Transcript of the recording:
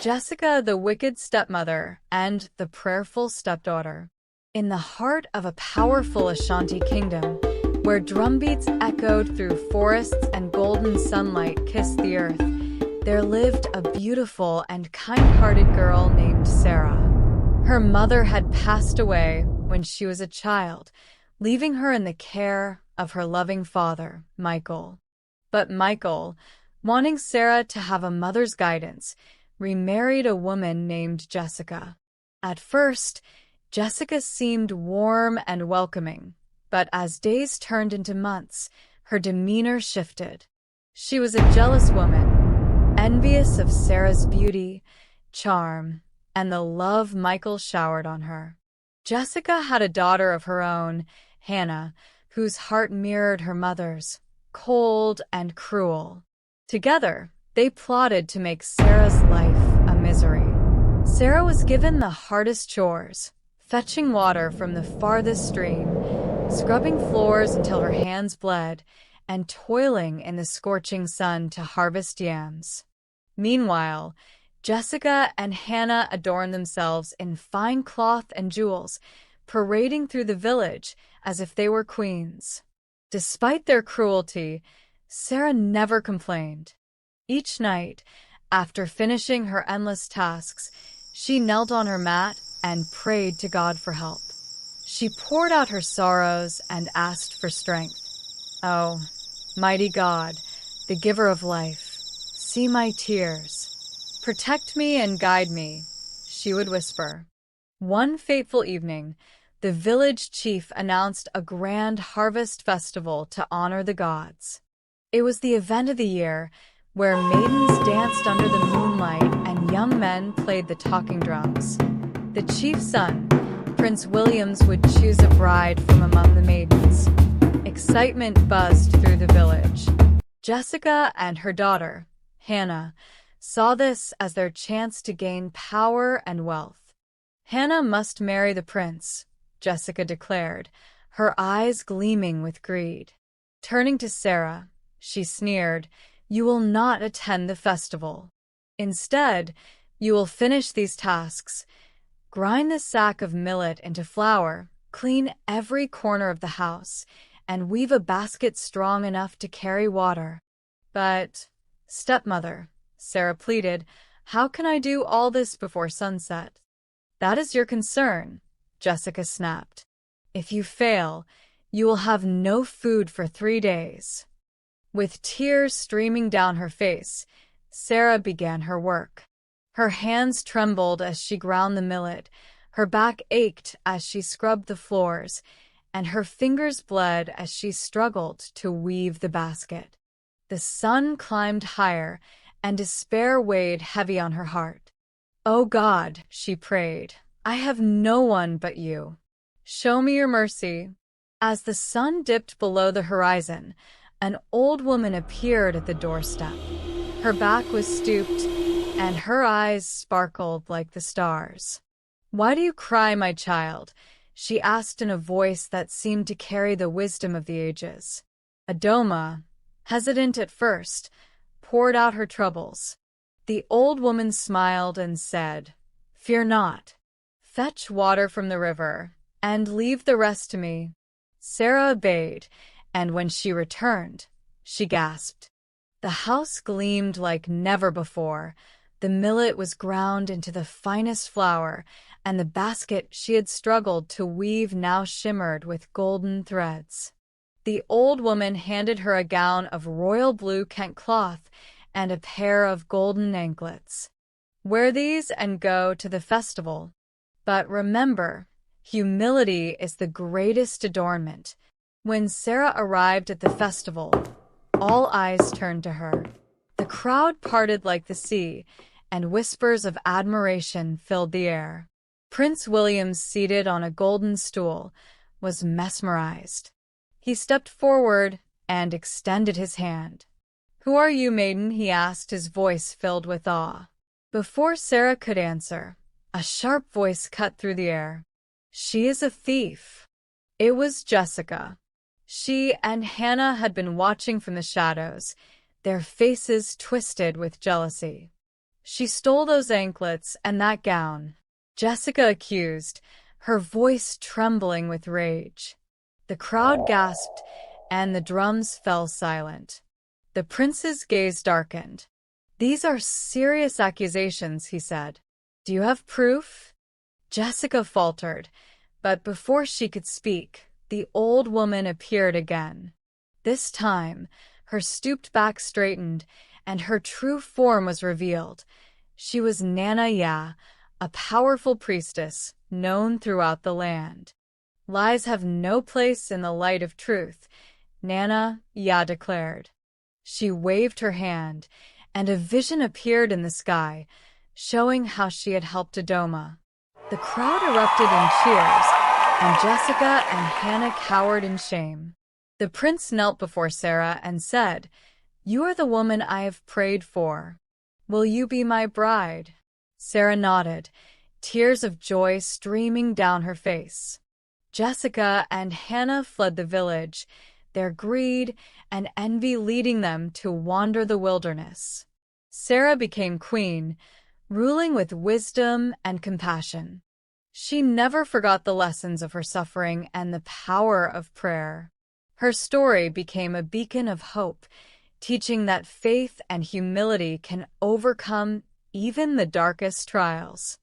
Jessica, the Wicked Stepmother, and the Prayerful Stepdaughter. In the heart of a powerful Ashanti kingdom, where drumbeats echoed through forests and golden sunlight kissed the earth, there lived a beautiful and kind-hearted girl named Sarah. Her mother had passed away when she was a child, leaving her in the care of her loving father, Michael. But Michael, wanting Sarah to have a mother's guidance, remarried a woman named Jessica. At first, Jessica seemed warm and welcoming, but as days turned into months, her demeanor shifted. She was a jealous woman, envious of Sarah's beauty, charm, and the love Michael showered on her. Jessica had a daughter of her own, Hannah, whose heart mirrored her mother's, cold and cruel. Together, they plotted to make Sarah's life a misery. Sarah was given the hardest chores, fetching water from the farthest stream, scrubbing floors until her hands bled, and toiling in the scorching sun to harvest yams. Meanwhile, Jessica and Hannah adorned themselves in fine cloth and jewels, parading through the village as if they were queens. Despite their cruelty, Sarah never complained. Each night, after finishing her endless tasks, she knelt on her mat and prayed to God for help. She poured out her sorrows and asked for strength. "Oh, mighty God, the giver of life, see my tears. Protect me and guide me," she would whisper. One fateful evening, the village chief announced a grand harvest festival to honor the gods. It was the event of the year, where maidens danced under the moonlight and young men played the talking drums. The chief's son, Prince Williams, would choose a bride from among the maidens. Excitement buzzed through the village. Jessica and her daughter, Hannah, saw this as their chance to gain power and wealth. "Hannah must marry the prince," Jessica declared, her eyes gleaming with greed. Turning to Sarah, she sneered, "You will not attend the festival. Instead, you will finish these tasks. Grind the sack of millet into flour, clean every corner of the house, and weave a basket strong enough to carry water." "But, stepmother," Sarah pleaded, "how can I do all this before sunset?" "That is your concern," Jessica snapped. "If you fail, you will have no food for 3 days." With tears streaming down her face, Sarah began her work. Her hands trembled as she ground the millet, her back ached as she scrubbed the floors, and her fingers bled as she struggled to weave the basket. The sun climbed higher, and despair weighed heavy on her heart. "Oh God," she prayed, "I have no one but you. Show me your mercy." As the sun dipped below the horizon, an old woman appeared at the doorstep. Her back was stooped, and her eyes sparkled like the stars. "Why do you cry, my child?" she asked in a voice that seemed to carry the wisdom of the ages. Adoma, hesitant at first, poured out her troubles. The old woman smiled and said, "Fear not. Fetch water from the river, and leave the rest to me." Sarah obeyed, and when she returned, she gasped. The house gleamed like never before. The millet was ground into the finest flour, and the basket she had struggled to weave now shimmered with golden threads. The old woman handed her a gown of royal blue Kent cloth and a pair of golden anklets. "Wear these and go to the festival. But remember, humility is the greatest adornment." When Sarah arrived at the festival, all eyes turned to her. The crowd parted like the sea, and whispers of admiration filled the air. Prince William, seated on a golden stool, was mesmerized. He stepped forward and extended his hand. "Who are you, maiden?" he asked, his voice filled with awe. Before Sarah could answer, a sharp voice cut through the air. "She is a thief." It was Jessica. She and Hannah had been watching from the shadows, their faces twisted with jealousy. She stole those anklets and that gown, Jessica accused, her voice trembling with rage. The crowd gasped, and the drums fell silent. The prince's gaze darkened. "These are serious accusations," he said. "Do you have proof?" Jessica faltered, but before she could speak, the old woman appeared again. This time, her stooped back straightened, and her true form was revealed. She was Nana Ya, a powerful priestess known throughout the land. "Lies have no place in the light of truth," Nana Ya declared. She waved her hand, and a vision appeared in the sky, showing how she had helped Adoma. The crowd erupted in cheers, and Jessica and Hannah cowered in shame. The prince knelt before Sarah and said, "You are the woman I have prayed for. Will you be my bride?" Sarah nodded, tears of joy streaming down her face. Jessica and Hannah fled the village, their greed and envy leading them to wander the wilderness. Sarah became queen, ruling with wisdom and compassion. She never forgot the lessons of her suffering and the power of prayer. Her story became a beacon of hope, teaching that faith and humility can overcome even the darkest trials.